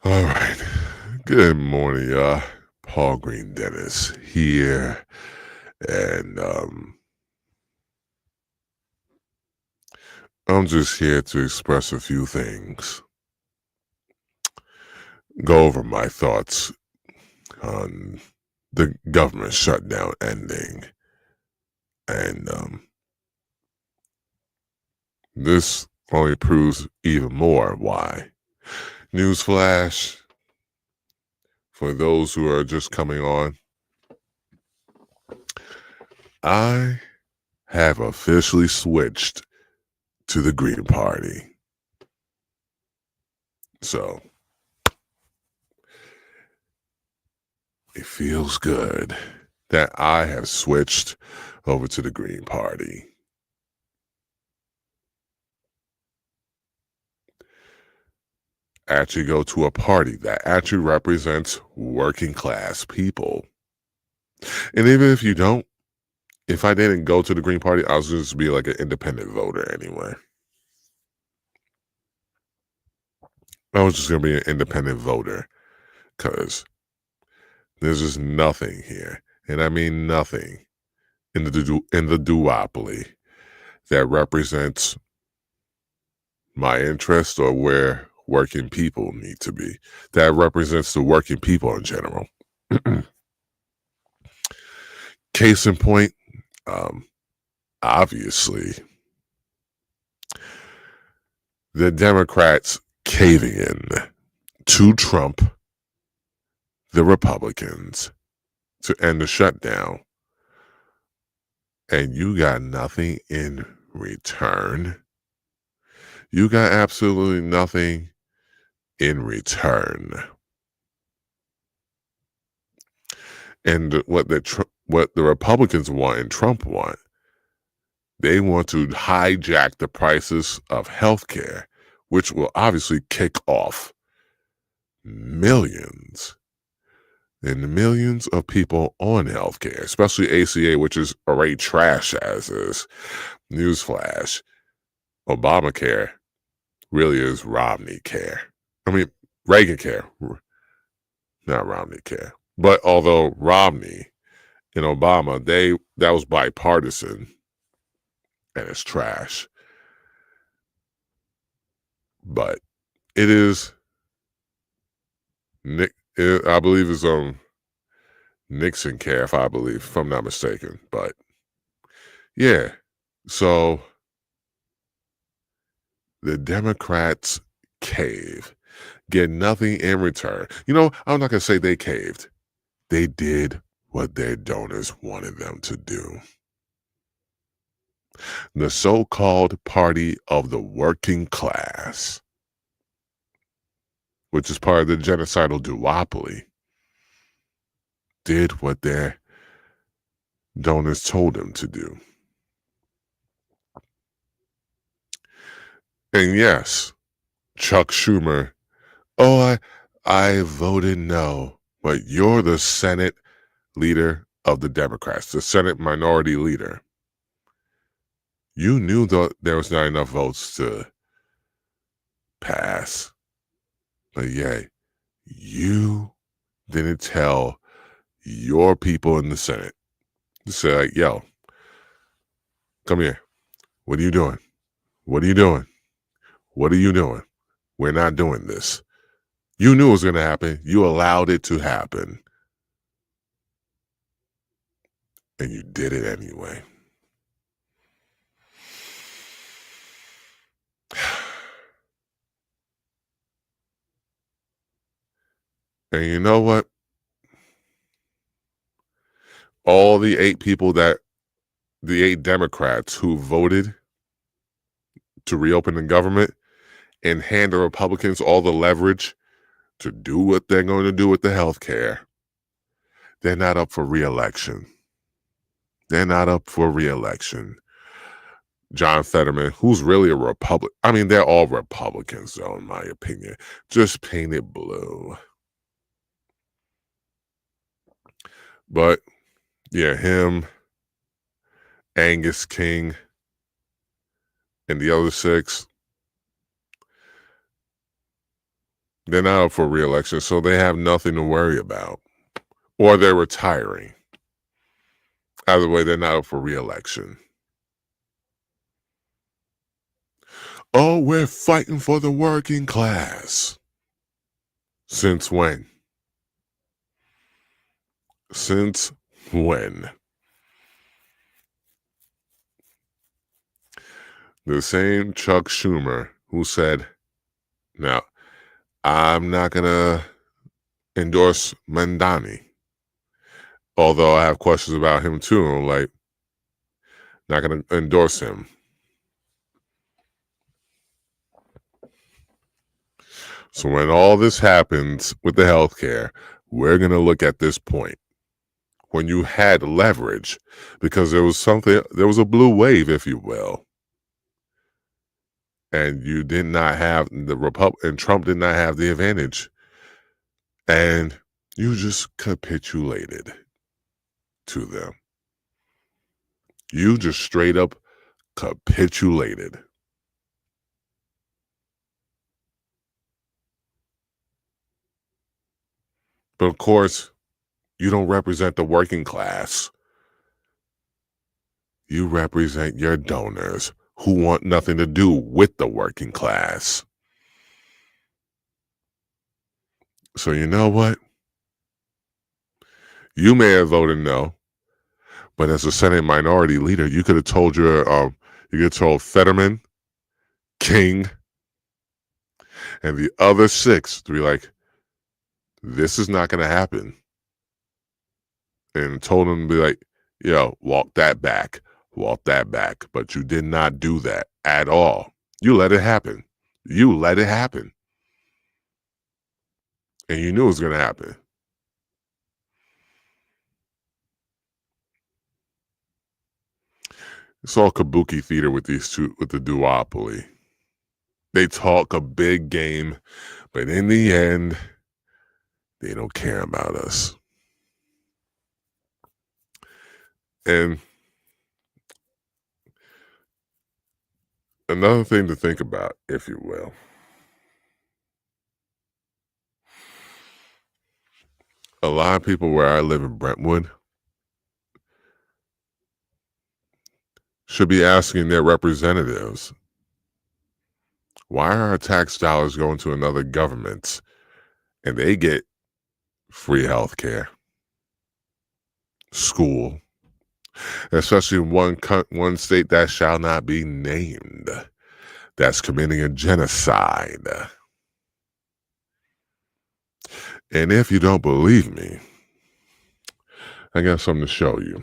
All right. Good morning, y'all. Paul Greene-Dennis here. And I'm just here to express a few things, go over my thoughts on the government shutdown ending. And this only proves even more why. Newsflash for those who are just coming on. I have officially switched to the Green Party. So it feels good that I have switched over to the Green Party. Actually go to a party that actually represents working class people. And even if you don't, if I didn't go to the Green Party, I was just be like an independent voter anyway. I was just gonna be an independent voter because there's just nothing here, and I mean nothing in the duopoly that represents my interest or where working people need to be. That represents the working people in general. Case in point, um, obviously, the Democrats caving in to Trump, the Republicans, to end the shutdown. And you got nothing in return. You got absolutely nothing in return. And what the Republicans want and Trump want, they want to hijack the prices of healthcare, which will obviously kick off millions and millions of people on healthcare, especially ACA, which is already trash as is. Newsflash: Obamacare really is Romney care. I mean, Reagan care, not Romney care. But although Romney and Obama, that was bipartisan, and it's trash. But it is I believe it's Nixon care, if I'm not mistaken. But yeah, so the Democrats cave, get nothing in return. You know, I'm not gonna say they caved. They did what their donors wanted them to do. The so-called party of the working class, which is part of the genocidal duopoly, did what their donors told them to do. And yes, Chuck Schumer, oh, I voted no, but you're the Senate leader of the Democrats, the Senate minority leader. You knew that there was not enough votes to pass, but yet you didn't tell your people in the Senate to say, like, yo, come here. What are you doing? What are you doing? What are you doing? We're not doing this. You knew it was going to happen. You allowed it to happen. And you did it anyway. And you know what? All the the 8 Democrats who voted to reopen the government and hand the Republicans all the leverage to do what they're going to do with the health care, they're not up for reelection. They're not up for reelection. John Fetterman, who's really a Republican. I mean, they're all Republicans, though, in my opinion. Just painted blue. But yeah, him, Angus King, and the other 6, They're not up for re-election, so they have nothing to worry about. Or they're retiring. Either way, they're not up for re-election. Oh, we're fighting for the working class. Since when? Since when? The same Chuck Schumer who said, now, I'm not going to endorse Mandani, although I have questions about him too. I'm like, not going to endorse him. So when all this happens with the healthcare, we're going to look at this point. When you had leverage, because there was a blue wave, if you will, and you did not have and Trump did not have the advantage, and you just capitulated to them. You just straight up capitulated. But of course, you don't represent the working class. You represent your donors who want nothing to do with the working class. So you know what? You may have voted no, but as a Senate minority leader, you could have told you could have told Fetterman, King, and the other 6 to be like, this is not going to happen. And told them to be like, yo, walk that back. But you did not do that at all. You let it happen. You let it happen. And you knew it was going to happen. It's all kabuki theater with these two, with the duopoly. They talk a big game, but in the end, they don't care about us. And another thing to think about, if you will, a lot of people where I live in Brentwood should be asking their representatives, why are our tax dollars going to another government and they get free health care, school, especially in one state that shall not be named, that's committing a genocide. And if you don't believe me, I got something to show you.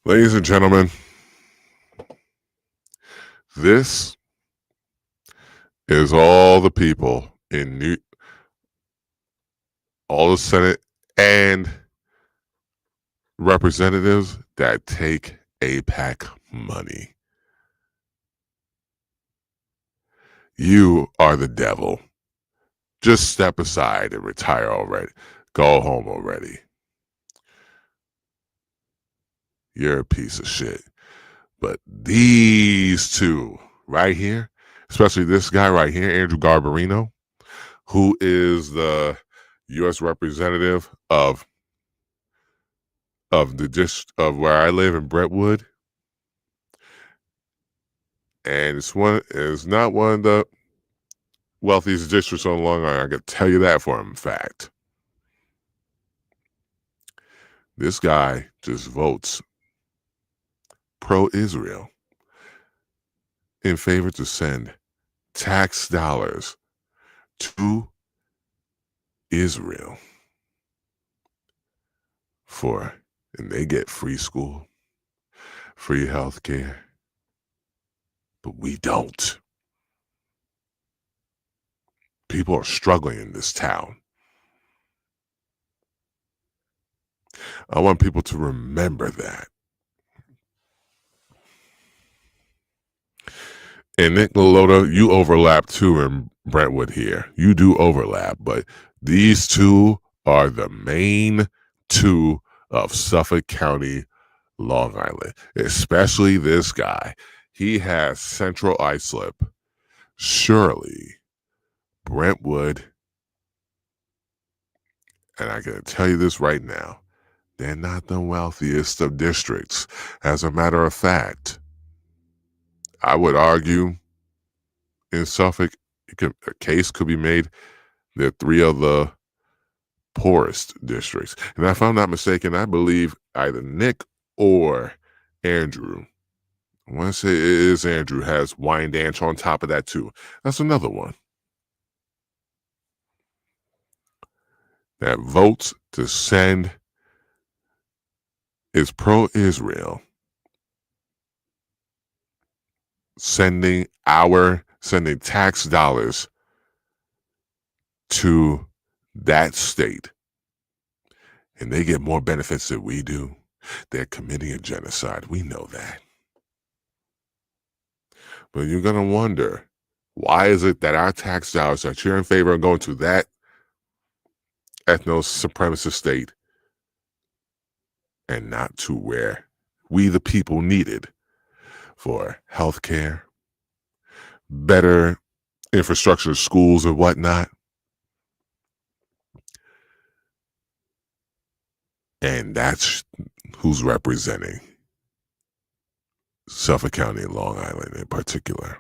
Ladies and gentlemen, this is all the people in all the Senate and representatives that take AIPAC money. You are the devil. Just step aside and retire already. Go home already. You're a piece of shit. But these two right here, especially this guy right here, Andrew Garbarino, who is the U.S. representative of where I live in Brentwood, and it's not one of the wealthiest districts on Long Island. I can tell you that for a fact. This guy just votes pro-Israel in favor to send tax dollars to Israel and they get free school, free health care, but we don't. People are struggling in this town. I want people to remember that. And Nick Lalotta, you overlap too in Brentwood here. You do overlap, but these two are the main two of Suffolk County, Long Island, especially this guy. He has central islip. Surely, Brentwood, and I can tell you this right now, they're not the wealthiest of districts. As a matter of fact, I would argue in Suffolk, a case could be made that three of the poorest districts. And if I'm not mistaken, I believe either Nick or Andrew, I want to say it is Andrew, has Wyandanch on top of that too. That's another one that votes to send is pro-Israel, sending tax dollars to that state, and they get more benefits than we do. They're committing a genocide. We know that. But you're going to wonder, why is it that our tax dollars that you're in favor of going to that ethno-supremacist state and not to where we the people needed for health care, better infrastructure, schools and whatnot? And that's who's representing Suffolk County and Long Island in particular.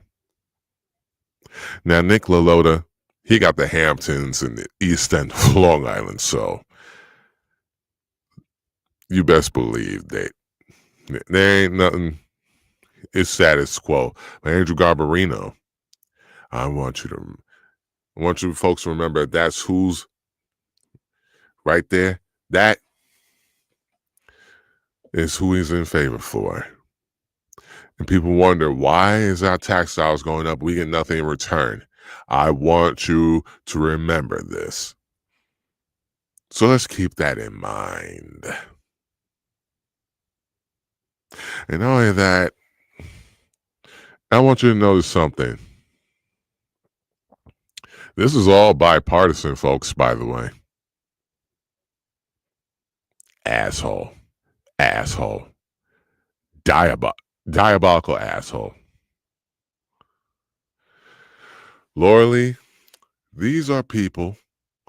Now, Nick Lalotta, he got the Hamptons and the East End of Long Island, so you best believe that there ain't nothing. It's status quo. Andrew Garbarino, I want you folks to remember that's who's right there. That is who he's in favor for. And people wonder, why is our tax dollars going up? We get nothing in return. I want you to remember this. So let's keep that in mind. And not only that, I want you to notice something. This is all bipartisan, folks, by the way. Asshole. Diabolical asshole. Laura, these are people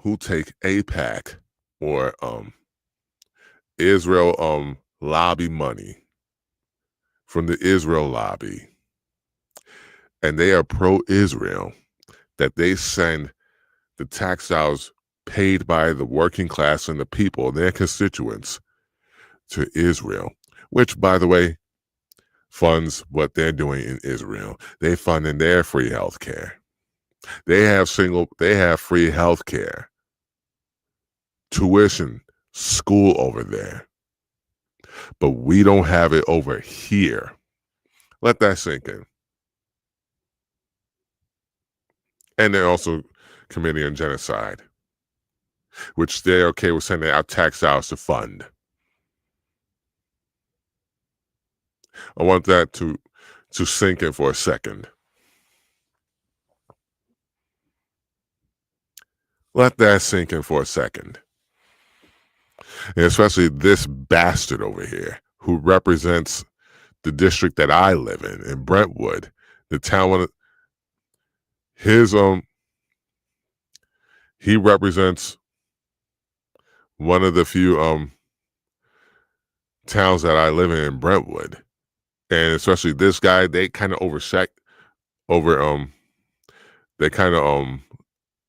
who take AIPAC or Israel lobby money from the Israel lobby, and they are pro-Israel, that they send the tax dollars paid by the working class and the people, their constituents, to Israel, which, by the way, funds what they're doing in Israel. They fund in their free health care. They have free health care, tuition, school over there. But we don't have it over here. Let that sink in. And they're also committing a genocide, which they're okay with sending out tax dollars to fund. I want that to sink in for a second. Let that sink in for a second. And especially this bastard over here who represents the district that I live in Brentwood, the town. He represents one of the few towns that I live in Brentwood, and especially this guy, they kind of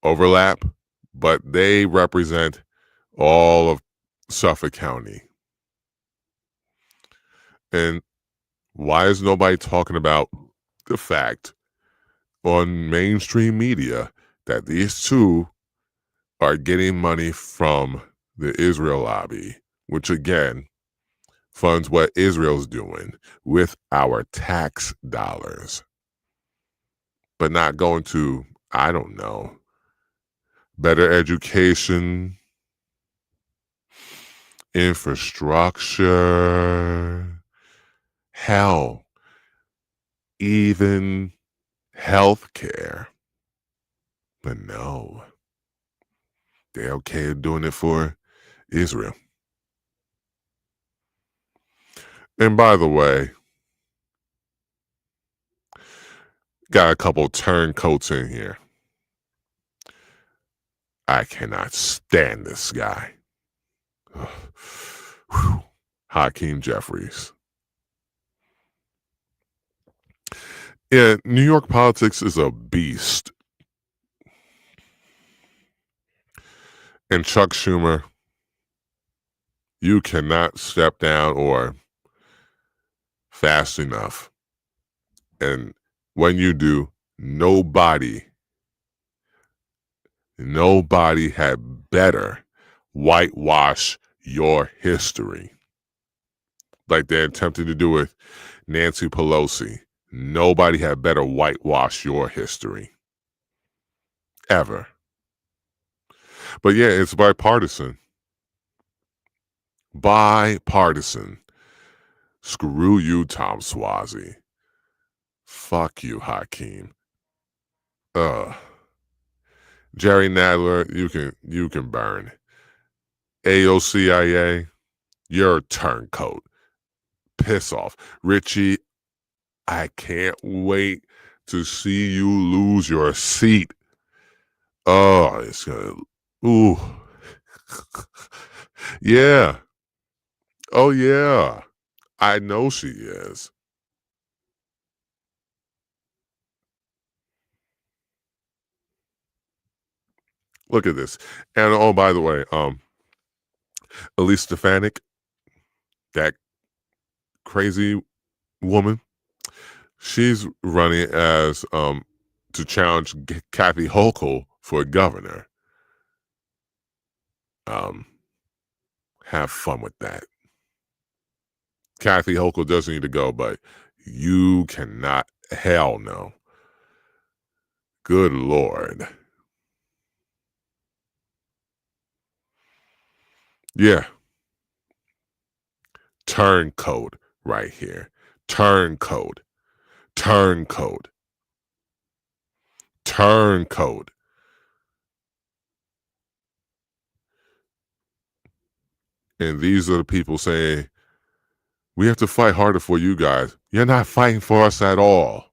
overlap, but they represent all of Suffolk County. And why is nobody talking about the fact on mainstream media that these two are getting money from the Israel lobby, which again funds what Israel's doing with our tax dollars, but not going to, I don't know, better education, infrastructure, hell, even health care. But no, they're okay doing it for Israel. And by the way, got a couple turncoats in here. I cannot stand this guy. Hakeem Jeffries. Yeah, New York politics is a beast. And Chuck Schumer, you cannot step down or fast enough. And when you do, nobody had better whitewash your history like they attempted to do with Nancy Pelosi. Nobody had better whitewash your history ever. But yeah, it's bipartisan. Bipartisan. Screw you, Tom Suozzi. Fuck you, Hakeem. Jerry Nadler, you can burn. AOCIA, you're a turncoat. Piss off. Richie, I can't wait to see you lose your seat. Oh, it's gonna. Ooh. Yeah. Oh, yeah. I know she is. Look at this. And oh, by the way, Elise Stefanik, that crazy woman, she's running as to challenge Kathy Hochul for governor. Have fun with that. Kathy Hochul doesn't need to go, but you cannot. Hell no. Good Lord. Yeah. Turncoat right here. Turncoat. Turncoat. Turncoat. And these are the people saying, we have to fight harder for you guys. You're not fighting for us at all.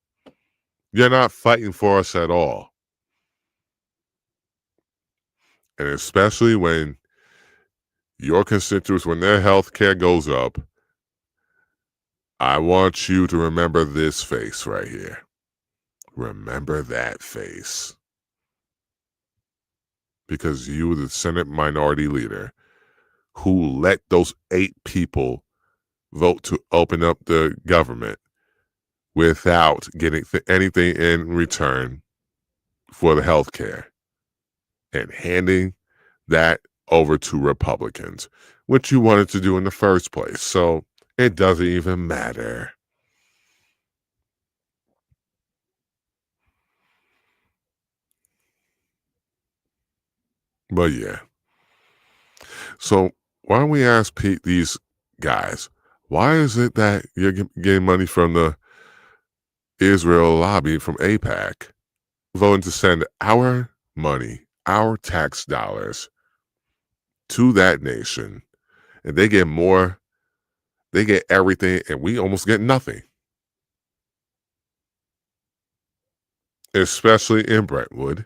You're not fighting for us at all. And especially when your constituents, when their health care goes up, I want you to remember this face right here. Remember that face. Because you were the Senate Minority Leader who let those 8 people vote to open up the government without getting anything in return for the health care and handing that over to Republicans, which you wanted to do in the first place. So it doesn't even matter. But yeah. So why don't we ask Pete, these guys, why is it that you're getting money from the Israel lobby from AIPAC, voting to send our money, our tax dollars to that nation, and they get more, they get everything, and we almost get nothing. Especially in Brentwood,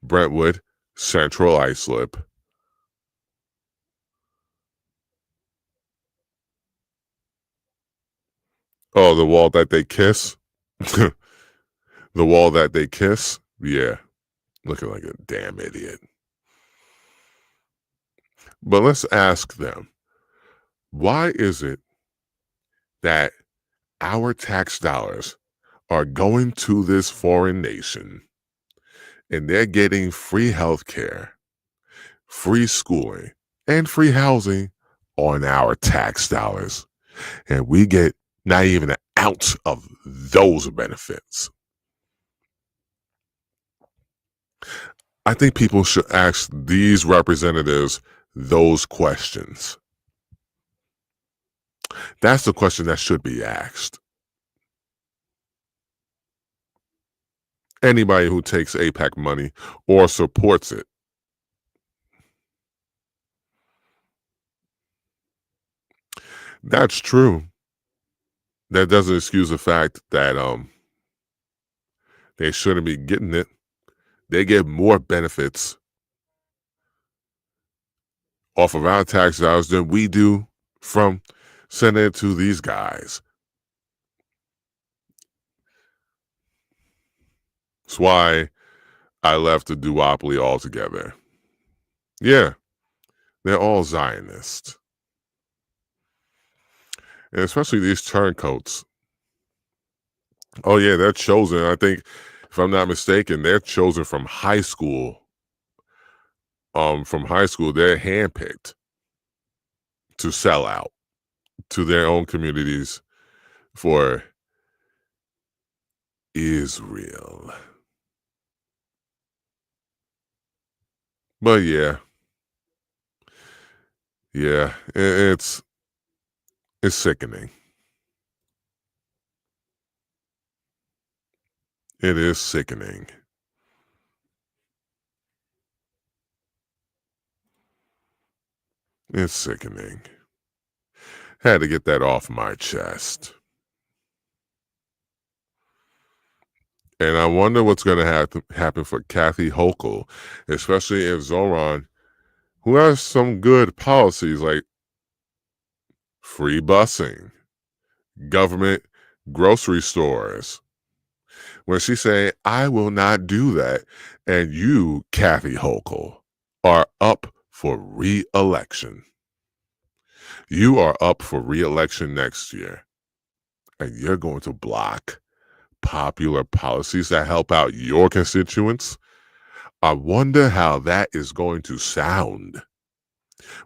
Brentwood, Central Islip. Oh, the wall that they kiss? The wall that they kiss? Yeah. Looking like a damn idiot. But let's ask them, why is it that our tax dollars are going to this foreign nation and they're getting free health care, free schooling, and free housing on our tax dollars? And we get not even an ounce of those benefits. I think people should ask these representatives those questions. That's the question that should be asked. anybody who takes AIPAC money or supports it. That's true. That doesn't excuse the fact that they shouldn't be getting it. They get more benefits off of our tax dollars than we do from sending it to these guys. That's why I left the duopoly altogether. Yeah, they're all Zionists. And especially these turncoats. Oh, yeah, they're chosen. I think, if I'm not mistaken, they're chosen from high school. They're handpicked to sell out to their own communities for Israel. But yeah, it's sickening. It is sickening. It's sickening. Had to get that off my chest. And I wonder what's going to happen for Kathy Hochul, especially if Zoran, who has some good policies like free busing, government grocery stores, when she's saying, I will not do that. And you, Kathy Hochul, are up for re-election. You are up for re-election next year. And you're going to block popular policies that help out your constituents. I wonder how that is going to sound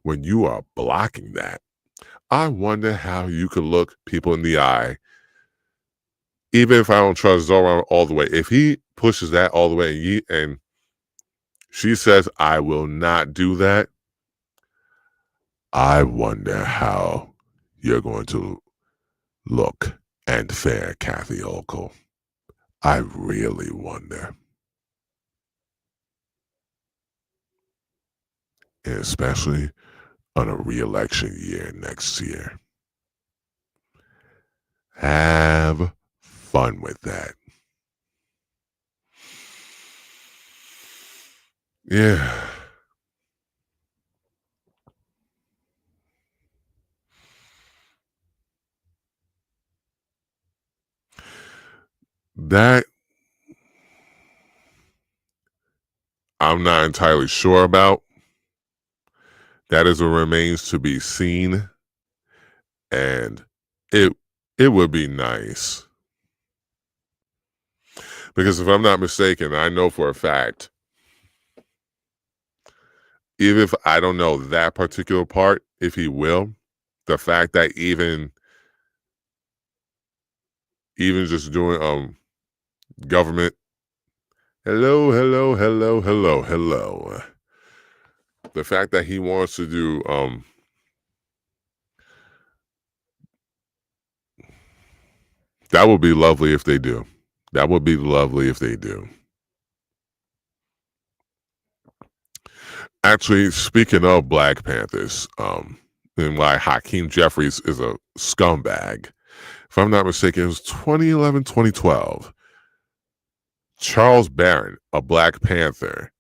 when you are blocking that. I wonder how you could look people in the eye, even if I don't trust Zoran all the way. If he pushes that all the way and she says, I will not do that, I wonder how you're going to look and fare, Kathy Hochul. I really wonder. And especially on a re-election year next year. Have fun with that. Yeah. That I'm not entirely sure about. That is what remains to be seen. And it would be nice. Because if I'm not mistaken, I know for a fact, even if I don't know that particular part, if he will, the fact that even just doing government hello, the fact that he wants to do that would be lovely if they do. That would be lovely if they do. Actually, speaking of Black Panthers, and why Hakeem Jeffries is a scumbag. If I'm not mistaken, it was 2011, 2012. Charles Barron, a Black Panther,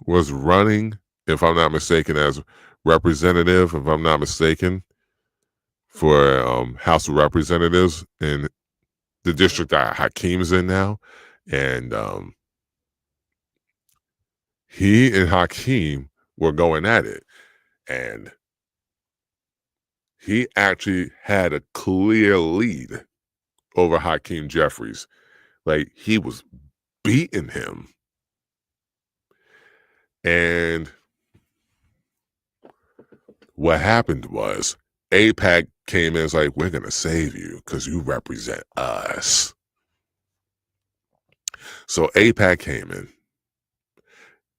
was running, if I'm not mistaken, as representative, if I'm not mistaken, for House of Representatives in the district that Hakeem's in now. And he and Hakeem were going at it. And he actually had a clear lead over Hakeem Jeffries. Like, he was beating him. And what happened was AIPAC came in and was like, we're going to save you because you represent us. So AIPAC came in.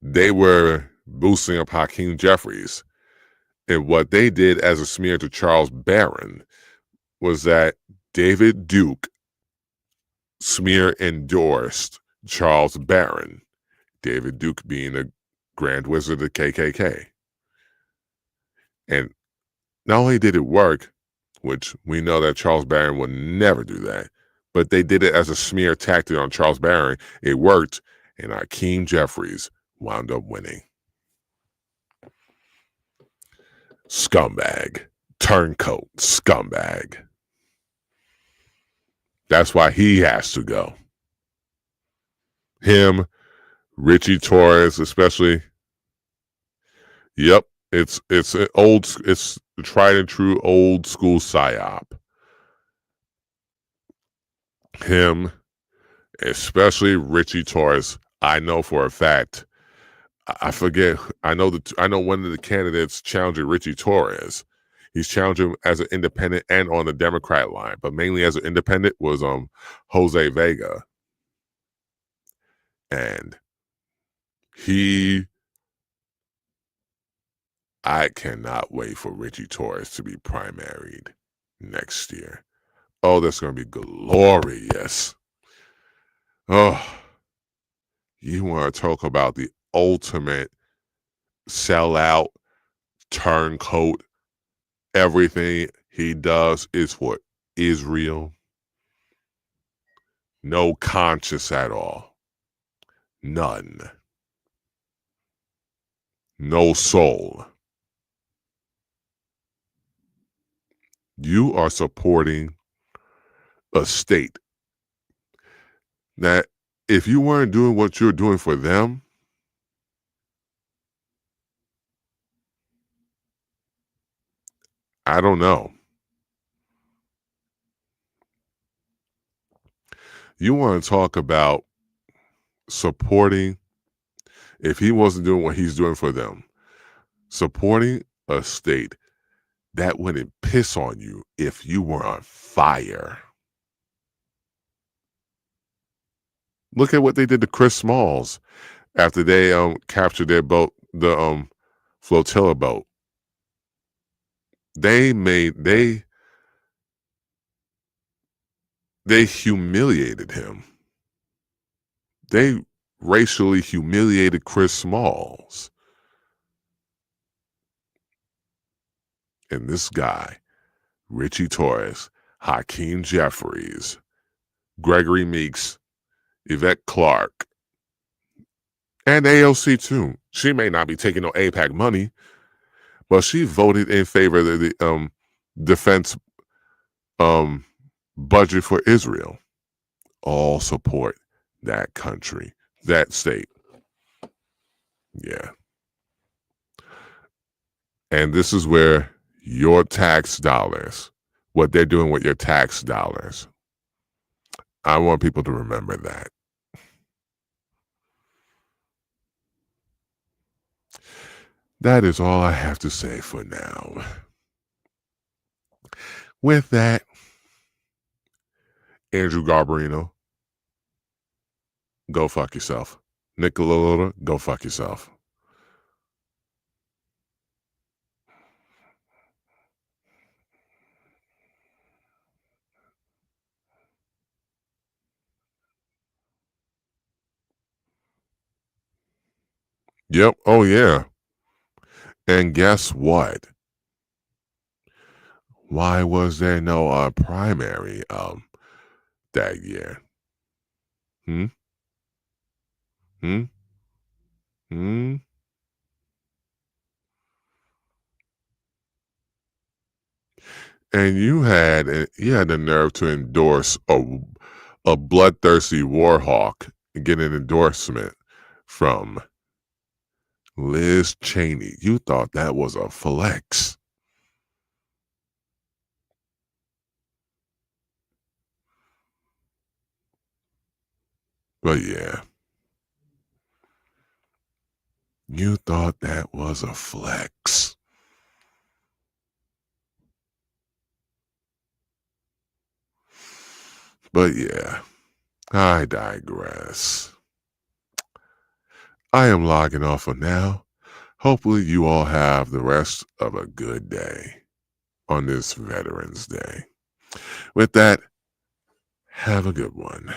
They were boosting up Hakeem Jeffries. And what they did as a smear to Charles Barron was that David Duke smear endorsed Charles Barron, David Duke being a Grand Wizard of the KKK. And not only did it work, which we know that Charles Barron would never do that, but they did it as a smear tactic on Charles Barron. It worked, and Hakeem Jeffries wound up winning. Scumbag. Turncoat. Scumbag. That's why he has to go. Him, Richie Torres, especially. Yep, it's tried and true old school psyop. Him, especially Richie Torres. I know for a fact. I forget. I know one of the candidates challenging Richie Torres. He's challenging as an independent and on the Democrat line, but mainly as an independent was Jose Vega. And I cannot wait for Richie Torres to be primaried next year. Oh, that's going to be glorious. Oh, you want to talk about the ultimate sellout, turncoat. Everything he does is for Israel. No conscience at all. None. No soul. You are supporting a state that if you weren't doing what you're doing for them, I don't know. You want to talk about supporting, if he wasn't doing what he's doing for them, supporting a state that wouldn't piss on you if you were on fire. Look at what they did to Chris Smalls after they captured their boat, the flotilla boat. They humiliated him. They racially humiliated Chris Smalls. And this guy, Richie Torres, Hakeem Jeffries, Gregory Meeks, Yvette Clarke, and AOC too. She may not be taking no AIPAC money, but she voted in favor of the defense budget for Israel. All support that country, that state. Yeah. And this is where your tax dollars, what they're doing with your tax dollars, I want people to remember that. That is all I have to say for now. With that, Andrew Garbarino, go fuck yourself. Nicola Loda, go fuck yourself. Yep. Oh, yeah. And guess what? Why was there no primary that year? Hmm? Hmm? Hmm? And you had the nerve to endorse a bloodthirsty war hawk and get an endorsement from Liz Cheney. You thought that was a flex. But yeah, you thought that was a flex. But yeah, I digress. I am logging off for now. Hopefully you all have the rest of a good day on this Veterans Day. With that, have a good one.